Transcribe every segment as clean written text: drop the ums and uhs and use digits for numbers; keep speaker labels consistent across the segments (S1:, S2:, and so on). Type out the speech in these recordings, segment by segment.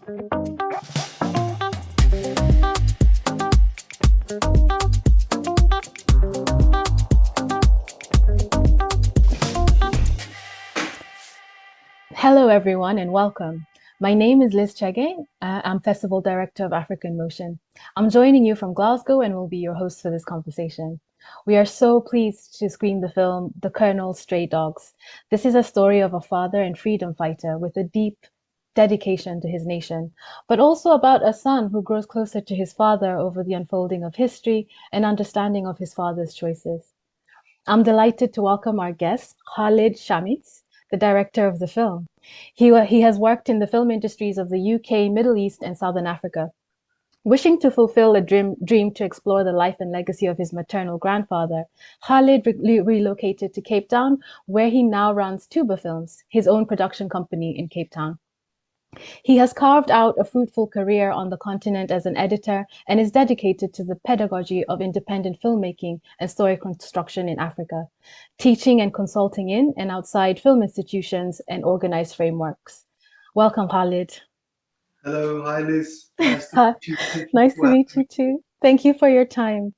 S1: Hello, everyone, and welcome. My name is Liz Chege. I'm Festival Director of African Motion. I'm joining you from Glasgow and will be your host for this conversation. We are so pleased to screen the film The Colonel's Stray Dogs. This is a story of a father and freedom fighter with a deep dedication to his nation, but also about a son who grows closer to his father over the unfolding of history and understanding of his father's choices. I'm delighted to welcome our guest, Khalid Shamis, the director of the film. He has worked in the film industries of the UK, Middle East, and Southern Africa. Wishing to fulfill a dream to explore the life and legacy of his maternal grandfather, Khalid relocated to Cape Town, where he now runs Tuba Films, his own production company in Cape Town. He has carved out a fruitful career on the continent as an editor and is dedicated to the pedagogy of independent filmmaking and story construction in Africa, teaching and consulting in and outside film institutions and organized frameworks. Welcome, Khalid.
S2: Hello, hi Liz. Nice to
S1: Hi.
S2: meet you. Thank you
S1: Nice to
S2: for having
S1: meet
S2: me.
S1: you too. Thank you for your time.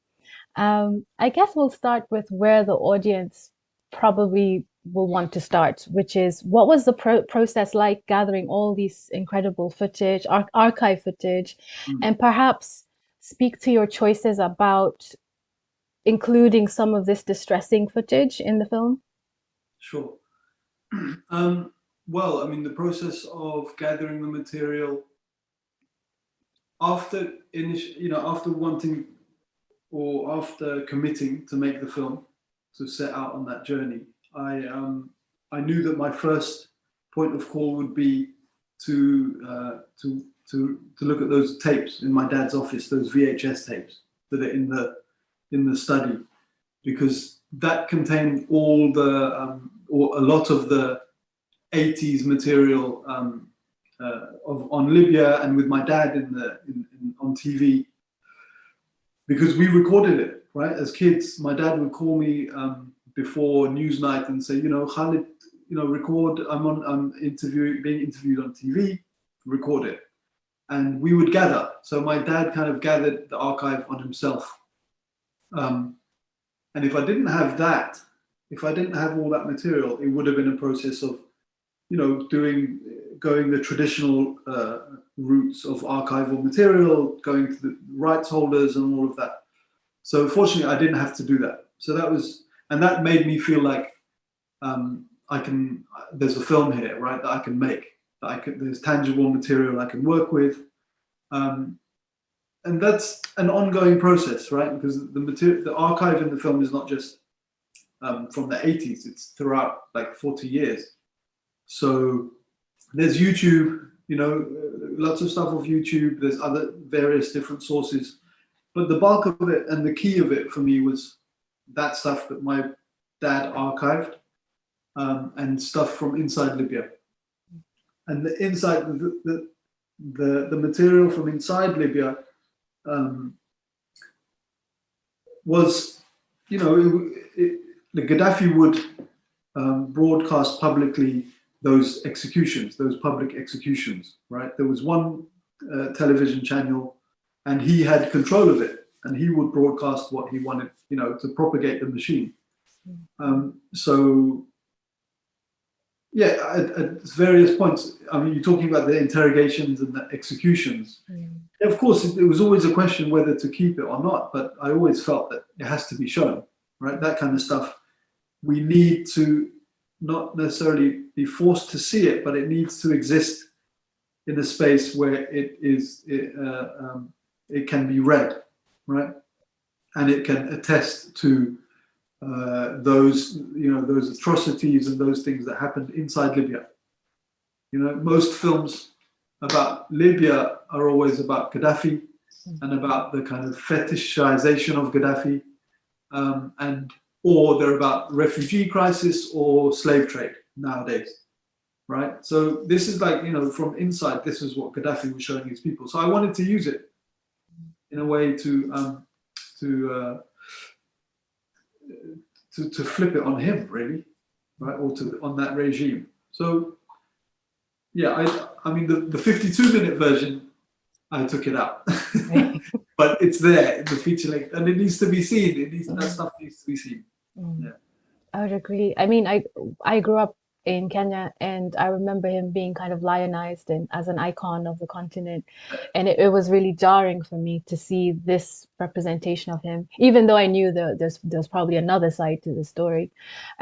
S1: I guess we'll start with where the audience probably will want to start, which is what was the process like gathering all these incredible footage, archive footage,
S2: Mm,
S1: and perhaps speak to your choices about including some of this distressing footage in the film?
S2: sure. Um, well, I mean, the process of gathering the material after after wanting or after committing to make the film, to set out on that journey, I knew that my first point of call would be to to look at those tapes in my dad's office, those VHS tapes that are in the study, because that contained all the or a lot of the 80s material on Libya, and with my dad on TV, because we recorded it, right? As kids, my dad would call me before news night and say, Khalid, record. I'm being interviewed on TV, record it, and we would gather. So my dad kind of gathered the archive on himself. Um, and if I didn't have that, if I didn't have all that material, it would have been a process of, going the traditional routes of archival material, going to the rights holders and all of that. So fortunately, I didn't have to do that. So that made me feel like I can. There's a film here, right? That I can make. There's tangible material I can work with, and that's an ongoing process, right? Because the archive in the film is not just from the 80s; it's throughout like 40 years. So there's YouTube, lots of stuff off YouTube. There's other various different sources, but the bulk of it and the key of it for me was that stuff that my dad archived, and stuff from inside Libya. And the material from inside Libya was, the Gaddafi would broadcast publicly those executions, those public executions, right? There was one television channel, and he had control of it, and he would broadcast what he wanted, to propagate the machine. So, yeah, at various points, I mean, you're talking about the interrogations and the executions. Of course, it was always a question whether to keep it or not, but I always felt that it has to be shown, right? That kind of stuff. We need to not necessarily be forced to see it, but it needs to exist in a space where it can be read, right? And it can attest to those atrocities and those things that happened inside Libya. Most films about Libya are always about Gaddafi and about the kind of fetishization of Gaddafi, or they're about refugee crisis or slave trade nowadays, right? So this is like, from inside, this is what Gaddafi was showing his people. So I wanted to use it in a way to to flip it on him, really, right, or on that regime. So I mean, the 52-minute version, I took it out, but it's there in the feature length, and it needs to be seen. That stuff needs to be seen.
S1: Mm.
S2: Yeah,
S1: I would agree. I mean, I grew up in Kenya, and I remember him being kind of lionized and as an icon of the continent, and it was really jarring for me to see this representation of him, even though I knew there's probably another side to the story.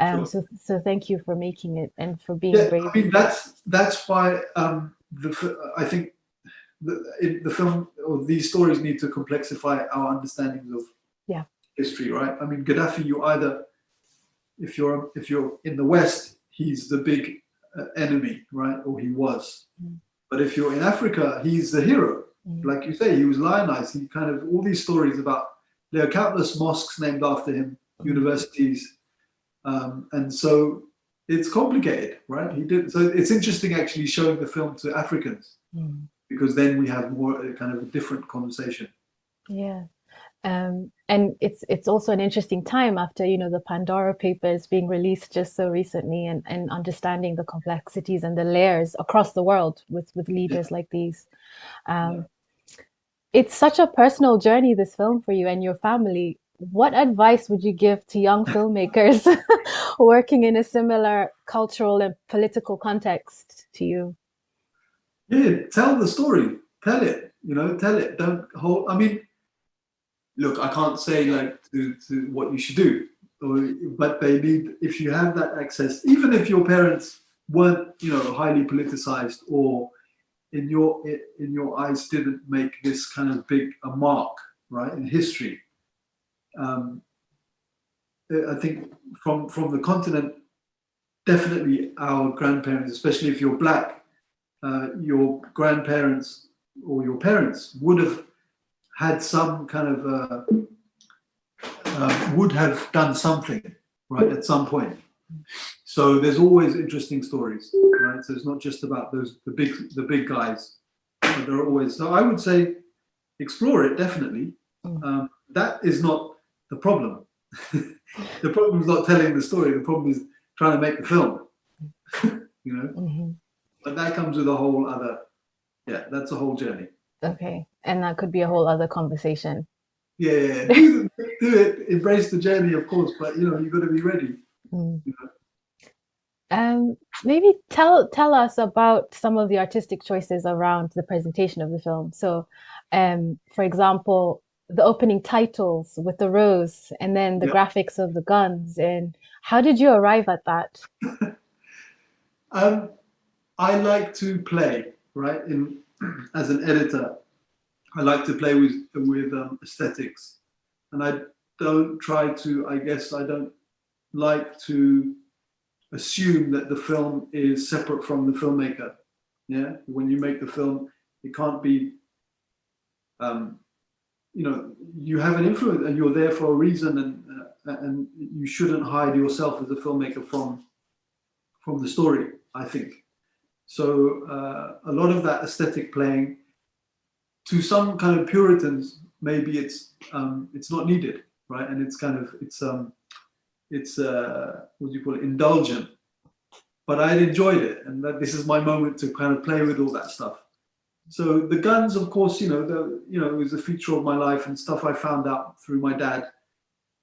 S2: sure.
S1: So thank you for making it and for being
S2: Yeah,
S1: brave.
S2: I mean that's why I think the film or these stories need to complexify our understandings of
S1: Yeah.
S2: history, right? I mean, Gaddafi, you either if you're in the West, he's the big enemy, right? Or he was.
S1: Mm.
S2: But if you're in Africa, he's the hero.
S1: Mm.
S2: Like you say, he was lionized. He kind of all these stories about there are countless mosques named after him, universities, and so it's complicated, right? He did so. It's interesting actually showing the film to Africans because then we have more kind of a different conversation.
S1: Yeah. And it's also an interesting time after, the Pandora Papers being released just so recently, and understanding the complexities and the layers across the world with
S2: Yeah,
S1: leaders like these.
S2: yeah.
S1: Um, it's such a personal journey, this film, for you and your family. What advice would you give to young filmmakers working in a similar cultural and political context to you?
S2: Yeah, tell the story. Tell it. Tell it. Don't hold. I mean, look, I can't say like to what you should do, but they need. If you have that access, even if your parents weren't, highly politicized or in your eyes didn't make this kind of big a mark, right, in history. Um, I think from the continent, definitely our grandparents, especially if you're black, your grandparents or your parents would have had some kind of would have done something, right, at some point. So there's always interesting stories, right? So it's not just about the big guys. But there are always. So I would say explore it definitely. That is not the problem. The problem is not telling the story. The problem is trying to make the film.
S1: Hmm.
S2: But that comes with a whole other. Yeah, that's a whole journey.
S1: Okay, and that could be a whole other conversation.
S2: Yeah, yeah, yeah. Do it. Embrace the journey, of course. But you've got to be ready.
S1: Mm.
S2: You know?
S1: Maybe tell us about some of the artistic choices around the presentation of the film. So, for example, the opening titles with the rose, and then the
S2: Yeah.
S1: graphics of the guns. And how did you arrive at that?
S2: Um, I like to play, right? As an editor, I like to play with aesthetics, and I don't try to. I guess I don't like to assume that the film is separate from the filmmaker. Yeah, when you make the film, it can't be. Um, you have an influence, and you're there for a reason, and you shouldn't hide yourself as a filmmaker from the story. I think so. A lot of that aesthetic playing to some kind of Puritans, maybe it's not needed, right? And it's kind of it's what do you call it, indulgent. But I enjoyed it, and that this is my moment to kind of play with all that stuff. So the guns, of course, it was a feature of my life and stuff I found out through my dad.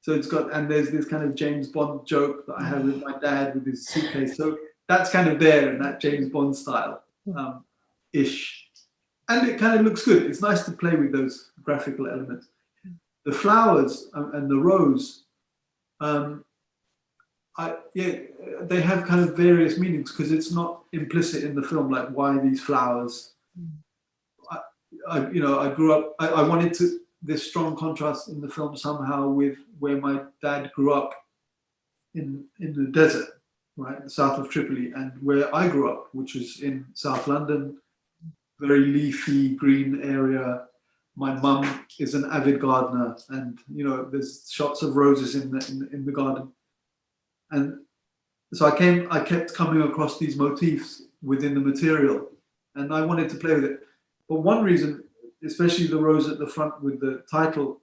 S2: So and there's this kind of James Bond joke that I have with my dad with his suitcase. So that's kind of there in that James Bond style, ish. And it kind of looks good. It's nice to play with those graphical elements. The flowers and the rose, they have kind of various meanings because it's not implicit in the film, like why these flowers. I grew up. I wanted this strong contrast in the film somehow with where my dad grew up in the desert, right, south of Tripoli, and where I grew up, which was in South London, very leafy green area. My mum is an avid gardener, and there's shots of roses in the garden, and so I kept coming across these motifs within the material, and I wanted to play with it. But one reason, especially the rose at the front with the title,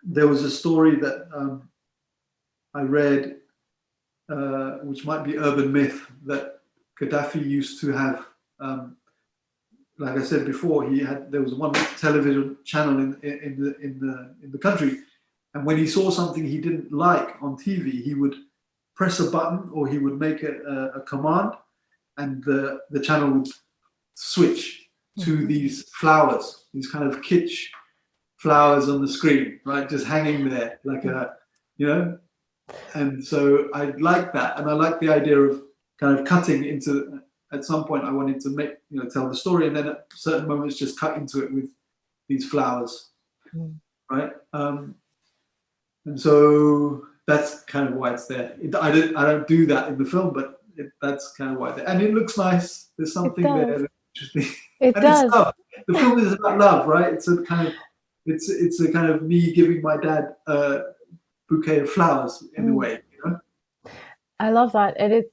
S2: there was a story that I read, which might be urban myth, that Gaddafi used to have like I said before, there was one television channel in the country, and when he saw something he didn't like on TV, he would press a button or he would make a command, and the channel would switch to these flowers, these kind of kitsch flowers on the screen, right, just hanging there like a, you know. And so I like that, and I like the idea of kind of cutting into. At some point, I wanted to tell the story, and then at certain moments, just cut into it with these flowers, right? And so that's kind of why it's there. I don't do that in the film, but that's kind of why it's there. And it looks nice. There's something there that's interesting.
S1: It
S2: And
S1: does.
S2: It's love. The film is about love, right? It's a kind of me giving my dad a bouquet of flowers in a way, you know.
S1: I love that. And it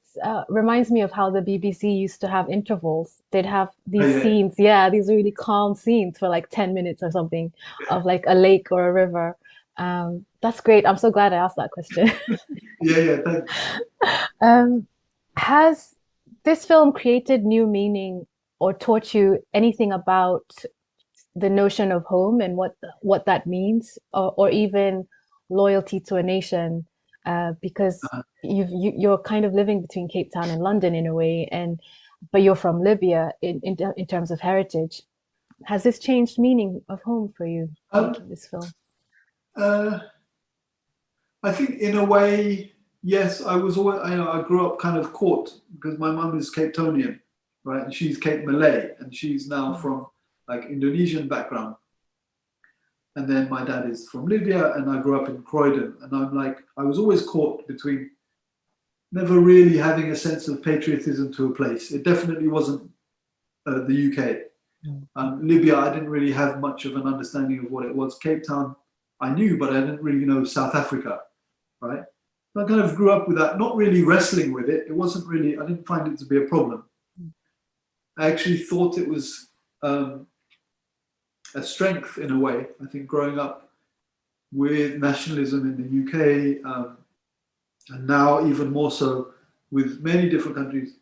S1: reminds me of how the BBC used to have intervals. They'd have these scenes, these really calm scenes for like 10 minutes or something of like a lake or a river. That's great. I'm so glad I asked that question.
S2: Thanks.
S1: Has this film created new meaning or taught you anything about the notion of home and what that means, or even loyalty to a nation? Because you're kind of living between Cape Town and London in a way, but you're from Libya in terms of heritage. Has this changed meaning of home for you making this film?
S2: I think in a way, yes. I was always, I grew up kind of caught because my mum is Cape Townian, right, and she's Cape Malay, and she's now from like Indonesian background. And then my dad is from Libya, and I grew up in Croydon, and I was always caught between never really having a sense of patriotism to a place. It definitely wasn't the UK. Libya, I didn't really have much of an understanding of what it was. Cape Town, I knew, but I didn't really know South Africa, right? So I kind of grew up with that, not really wrestling with it. It wasn't really, I didn't find it to be a problem. I actually thought it was a strength in a way. I think growing up with nationalism in the UK, and now even more so with many different countries,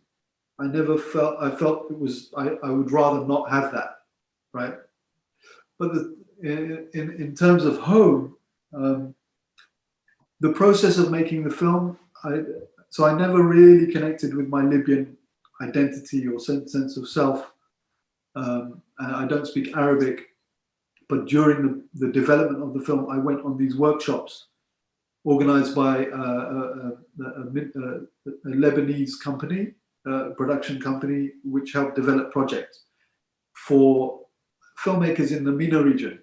S2: I felt it was, I would rather not have that, right? But in terms of home, the process of making the film, I never really connected with my Libyan identity or sense of self. And I don't speak Arabic, but during the development of the film, I went on these workshops organized by a Lebanese company, production company, which helped develop projects for filmmakers in the MENA region.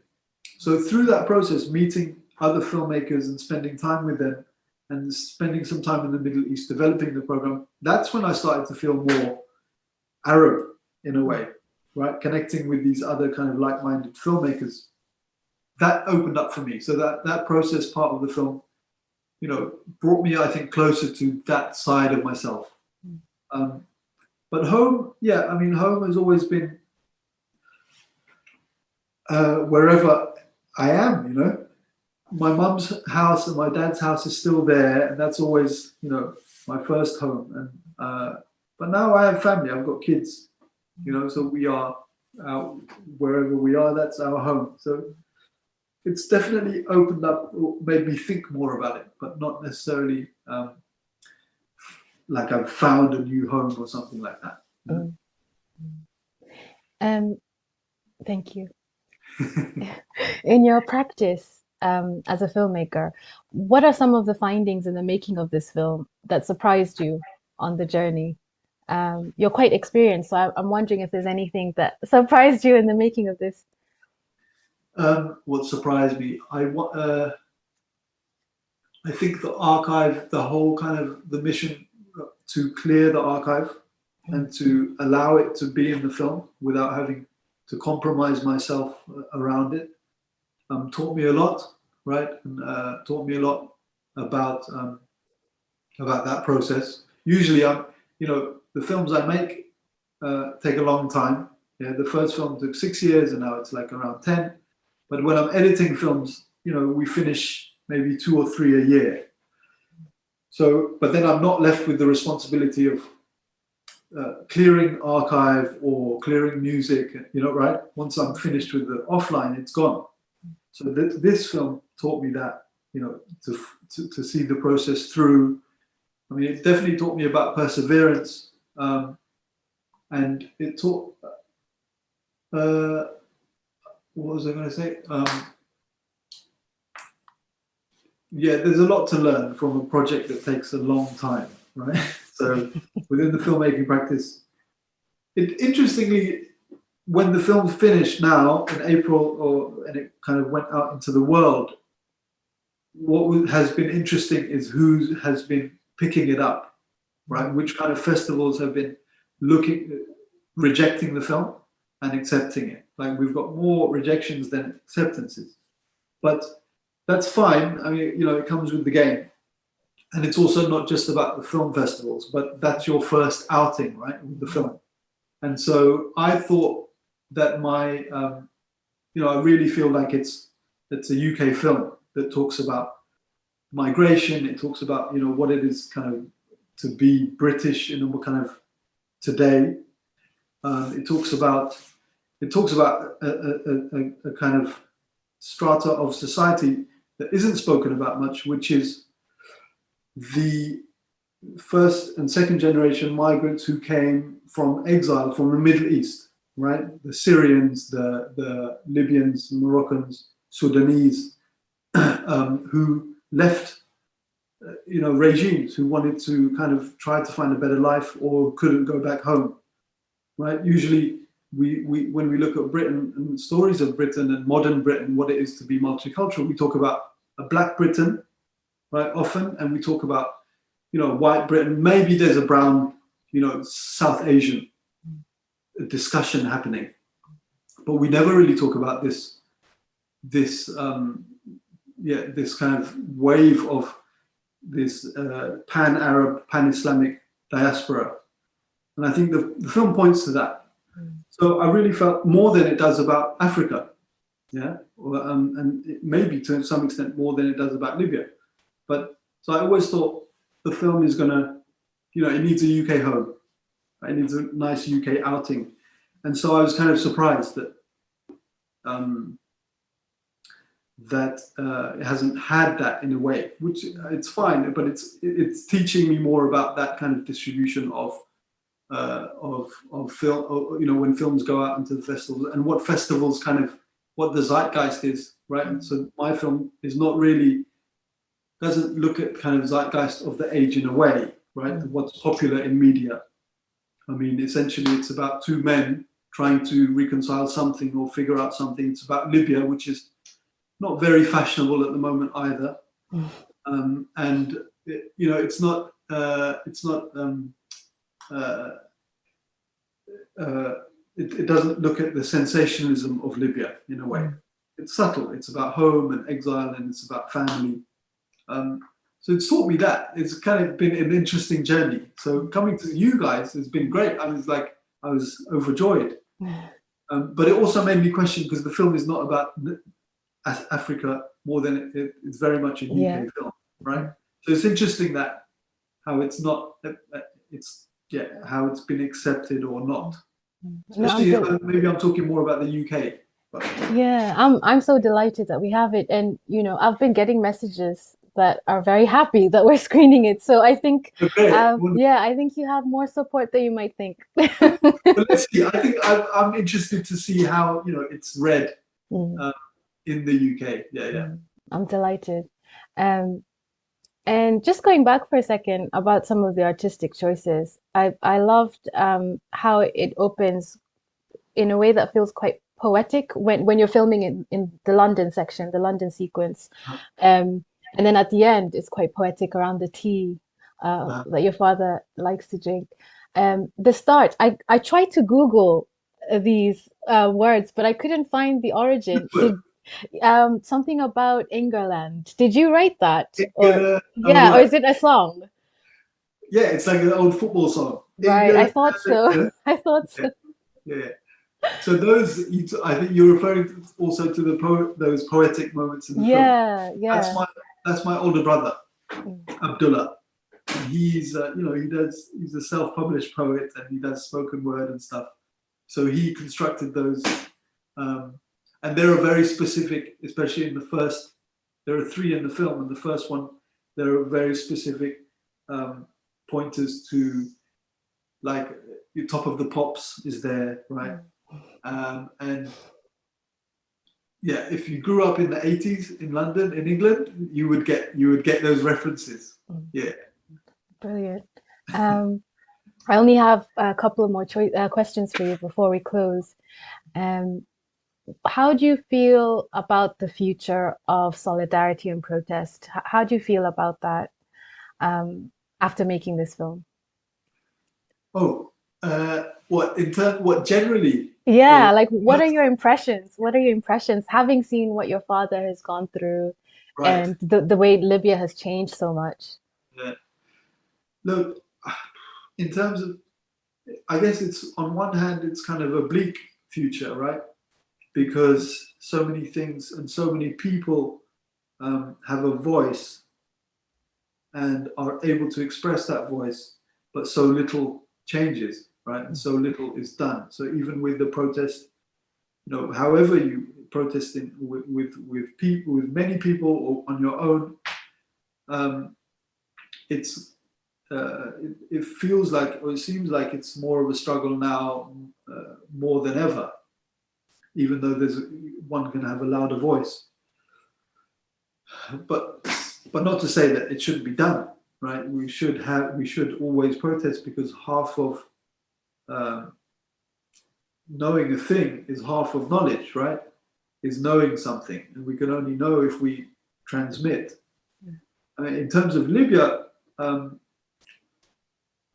S2: So through that process, meeting other filmmakers and spending time with them and spending some time in the Middle East developing the program, that's when I started to feel more Arab in a way, right? Connecting with these other kind of like-minded filmmakers. That opened up for me. So that process part of the film, brought me, I think, closer to that side of myself. But home, home has always been wherever I am, My mum's house and my dad's house is still there, and that's always, my first home. And but now I have family, I've got kids, so we are out wherever we are, that's our home. So it's definitely opened up, or made me think more about it, but not necessarily like I've found a new home or something like that.
S1: Thank you. In your practice as a filmmaker, what are some of the findings in the making of this film that surprised you on the journey? You're quite experienced, so I'm wondering if there's anything that surprised you in the making of this.
S2: What surprised me, I think the archive, the whole kind of the mission to clear the archive and to allow it to be in the film without having to compromise myself around it, taught me a lot, right? And taught me a lot about that process. Usually, the films I make take a long time. Yeah, the first film took 6 years, and now it's like around 10. But when I'm editing films, we finish maybe 2 or 3 a year. So, but then I'm not left with the responsibility of clearing archive or clearing music, right? Once I'm finished with the offline, it's gone. So this film taught me that, to see the process through. I mean, it definitely taught me about perseverance, and it taught. What was I going to say? Yeah, there's a lot to learn from a project that takes a long time, right? So within the filmmaking practice, interestingly, when the film finished now in April, and it kind of went out into the world, what has been interesting is who has been picking it up, right? Which kind of festivals have been rejecting the film and accepting it. Like, we've got more rejections than acceptances, but that's fine. I mean, it comes with the game. And it's also not just about the film festivals, but that's your first outing, right, with the film. And so I thought that I really feel like it's a UK film that talks about migration. It talks about, what it is kind of to be British in a kind of today. It talks about a kind of strata of society that isn't spoken about much, which is the first and second generation migrants who came from exile from the Middle East, right? The Syrians, the Libyans, Moroccans, Sudanese, who left, regimes, who wanted to kind of try to find a better life or couldn't go back home, right? Usually, when we look at Britain and stories of Britain and modern Britain, what it is to be multicultural, we talk about a Black Britain, right, often, and we talk about, white Britain. Maybe there's a brown, South Asian discussion happening, but we never really talk about this kind of wave of this pan-Arab, pan-Islamic diaspora, and I think the film points to that. So I really felt more than it does about Africa, and maybe to some extent more than it does about Libya. But so I always thought the film is gonna, it needs a UK home, right? It needs a nice UK outing, and so I was kind of surprised that it hasn't had that in a way, which it's fine, but it's teaching me more about that kind of distribution of film, when films go out into the festivals and what festivals what the zeitgeist is, right? And so my film is not really, doesn't look at kind of zeitgeist of the age in a way, right? What's popular in media. I mean, essentially it's about two men trying to reconcile something or figure out something. It's about Libya, which is not very fashionable at the moment either. And it's not it doesn't look at the sensationalism of Libya in a way. It's subtle. It's about home and exile, and it's about family. So it's taught me that. It's kind of been an interesting journey. So coming to you guys has been great. I was overjoyed. But it also made me question, because the film is not about Africa more than it's very much a UK film, right? So it's interesting that how it's not, how it's been accepted or not. Especially, maybe I'm talking more about the UK. But.
S1: Yeah, I'm so delighted that we have it, and I've been getting messages that are very happy that we're screening it. So I think, I think you have more support than you might think.
S2: But let's see. I think I'm interested to see how it's read in the UK. Yeah.
S1: I'm delighted. And just going back for a second about some of the artistic choices, I loved how it opens in a way that feels quite poetic when you're filming in the London section, the London sequence. And then at the end, it's quite poetic around the tea that your father likes to drink. The start, I tried to Google these words, but I couldn't find the origin. Something about England. Did you write that? Or is it a song?
S2: Yeah, it's like an old football song.
S1: Right, I thought so. I thought so.
S2: Yeah. So those, I think you're referring also to those poetic moments in the film.
S1: Yeah.
S2: That's my older brother, Abdullah. he's he's a self-published poet, and he does spoken word and stuff. So he constructed those, and there are very specific, especially in the first. There are 3 in the film, and the first one there are very specific pointers to, like, the top of the pops is there, right? And yeah, if you grew up in the 80s in London, in England, you would get those references. Yeah.
S1: Brilliant. I only have a couple of more questions for you before we close. How do you feel about the future of solidarity and protest? How do you feel about that after making this film?
S2: Oh, what generally?
S1: Yeah,
S2: Or
S1: like what are your impressions? What are your impressions having seen what your father has gone through
S2: right?
S1: and the way Libya has changed so much?
S2: Yeah. Look, in terms of, I guess it's, on one hand, it's kind of a bleak future, right? Because so many things and so many people have a voice and are able to express that voice, but so little changes, right? And so little is done. So even with the protest, however you protesting with people, with many people, or on your own, it's it feels like, or it seems like, it's more of a struggle now, more than ever. Even though one can have a louder voice, but not to say that it shouldn't be done, right? We should always protest, because half of knowing a thing is half of knowledge, right? Is knowing something, and we can only know if we transmit. I mean, in terms of Libya,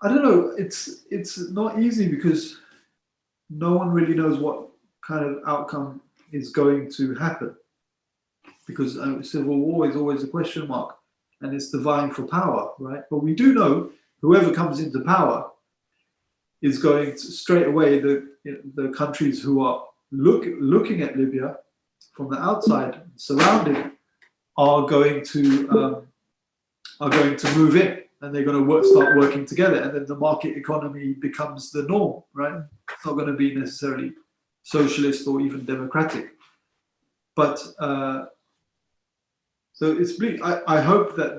S2: I don't know. It's not easy, because no one really knows what kind of outcome is going to happen, because civil war is always a question mark, and it's the vying for power, right? But we do know whoever comes into power is going to, straight away, the countries who are looking at Libya from the outside, surrounded, are going to move in, and they're going to start working together, and then the market economy becomes the norm, right? It's not going to be necessarily socialist or even democratic, but so it's bleak. I hope that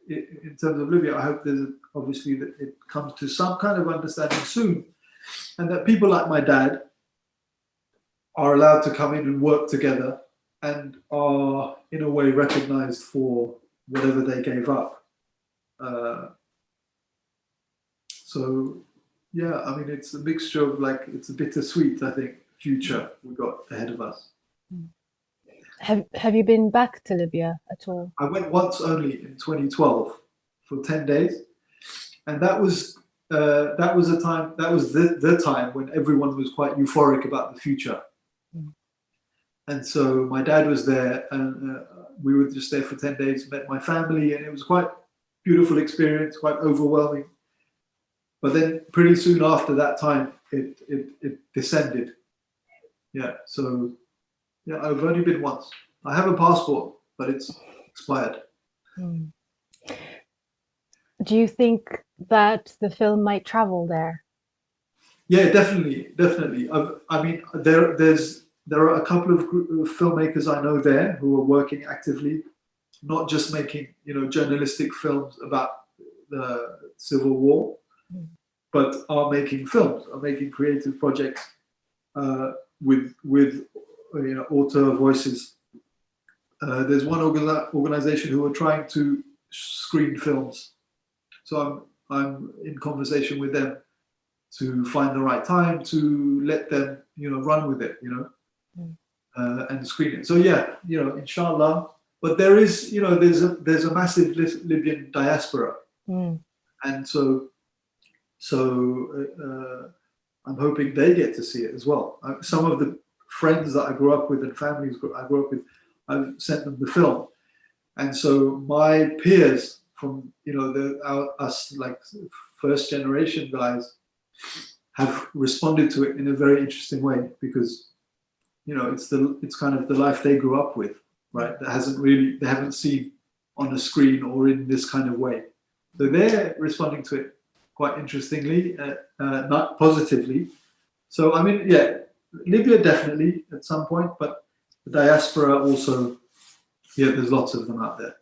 S2: in terms of Libya, I hope there's obviously that it comes to some kind of understanding soon, and that people like my dad are allowed to come in and work together, and are in a way recognized for whatever they gave up. So yeah, I mean, it's a mixture of, like, it's a bittersweet, I think, future we got ahead of us.
S1: Have you been back to Libya at all?
S2: I went once only in 2012 for 10 days, and that was a time, that was the time when everyone was quite euphoric about the future. And so my dad was there, and we were just there for 10 days, met my family, and it was quite beautiful experience, quite overwhelming. But then pretty soon after that time, it descended. Yeah, so yeah, I've only been once. I have a passport, but it's expired.
S1: Do you think that the film might travel there?
S2: Yeah, definitely. I mean, there are a couple of filmmakers I know there who are working actively, not just making journalistic films about the civil war, but are making films, are making creative projects with author voices. There's one organization who are trying to screen films, so I'm in conversation with them to find the right time to let them run with it, and screen it. So yeah, inshallah. But there is there's a massive Libyan diaspora, and so I'm hoping they get to see it as well. Some of the friends that I grew up with and families I grew up with, I've sent them the film, and so my peers from us, like, first generation guys, have responded to it in a very interesting way, because it's kind of the life they grew up with, right? They haven't seen on a screen or in this kind of way. So they're responding to it quite interestingly, not positively. So I mean, yeah, Libya definitely at some point, but the diaspora also, yeah, there's lots of them out there.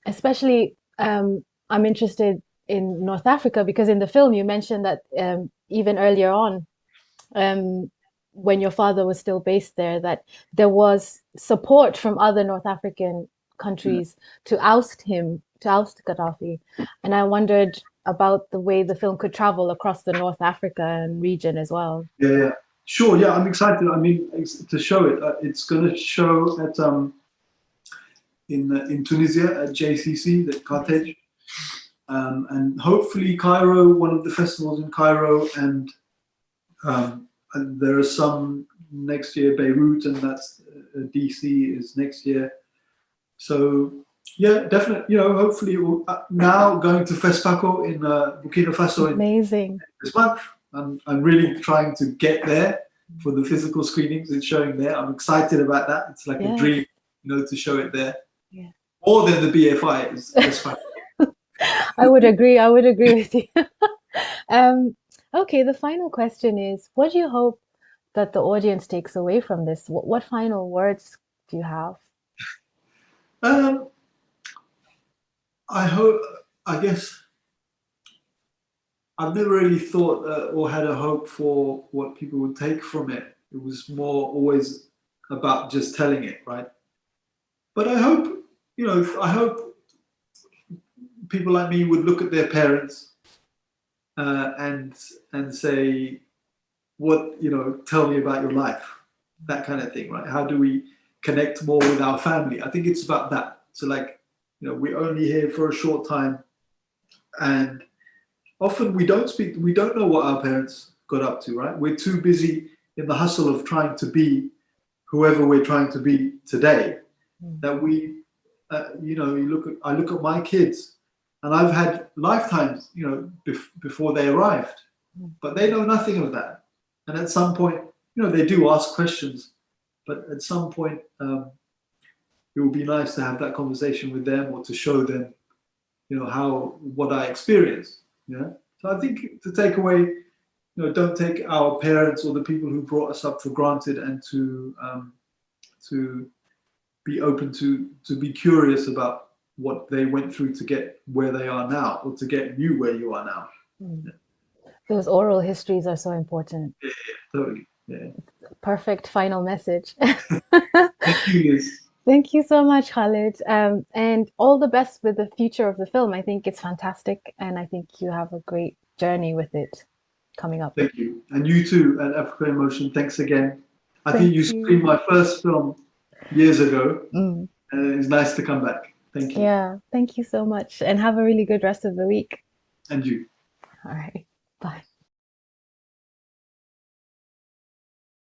S1: Especially, I'm interested in North Africa because in the film you mentioned that even earlier on, um, when your father was still based there, that there was support from other North African
S2: Yeah,
S1: countries to oust him, to oust Gaddafi. And I wondered about the way the film could travel across the North Africa and region as well.
S2: yeah, yeah. Sure, yeah, I'm excited. I mean, to show it, it's going to show at in Tunisia at JCC, the Carthage,
S1: Amazing.
S2: and hopefully Cairo, one of the festivals in Cairo, and there are some next year, Beirut, and that's DC is next year. So yeah, definitely. You know, hopefully now going to FESPACO in Burkina Faso in
S1: Amazing.
S2: this month. I'm really trying to get there for the physical screenings. It's showing there. I'm excited about that. It's like a
S1: Yes.
S2: dream, you know, to show it there.
S1: Yeah.
S2: More than the BFI is FESPACO.
S1: I would agree. I would agree with you. Um, okay, the final question is, what do you hope that the audience takes away from this? What final words do you have?
S2: Um, I hope. I guess I've never really thought or had a hope for what people would take from it. It was more always about just telling it, right? But I hope, you know, I hope people like me would look at their parents uh, and and say, what, you know, tell me about your life, that kind of thing, right? How do we connect more with our family? I think it's about that. So, like, you know, we're only here for a short time, and often we don't speak, we don't know what our parents got up to, right? We're too busy in the hustle of trying to be whoever we're trying to be today
S1: Mm.
S2: that we, you know, I look at my kids, and I've had lifetimes, you know, before they arrived,
S1: Mm.
S2: but they know nothing of that. And at some point, you know, they do ask questions, but at some point, it would be nice to have that conversation with them or to show them, you know, how what I experienced. Yeah. So I think to take away, you know, don't take our parents or the people who brought us up for granted, and to be open to be curious about what they went through to get where they are now, or to get you where you are now.
S1: Mm.
S2: Yeah,
S1: Those oral histories are so important.
S2: yeah, totally. Yeah.
S1: Perfect final message.
S2: Thank you, Liz.
S1: Thank you so much, Khalid. And all the best with the future of the film. I think it's fantastic, and I think you have a great journey with it coming up.
S2: Thank you. And you too at Africa in Motion. Thanks again. I think
S1: Thank
S2: you
S1: you.
S2: screened my first film years ago,
S1: Mm.
S2: and it's nice to come back. Thank you.
S1: Yeah, thank you so much, and have a really good rest of the week.
S2: And you.
S1: All right.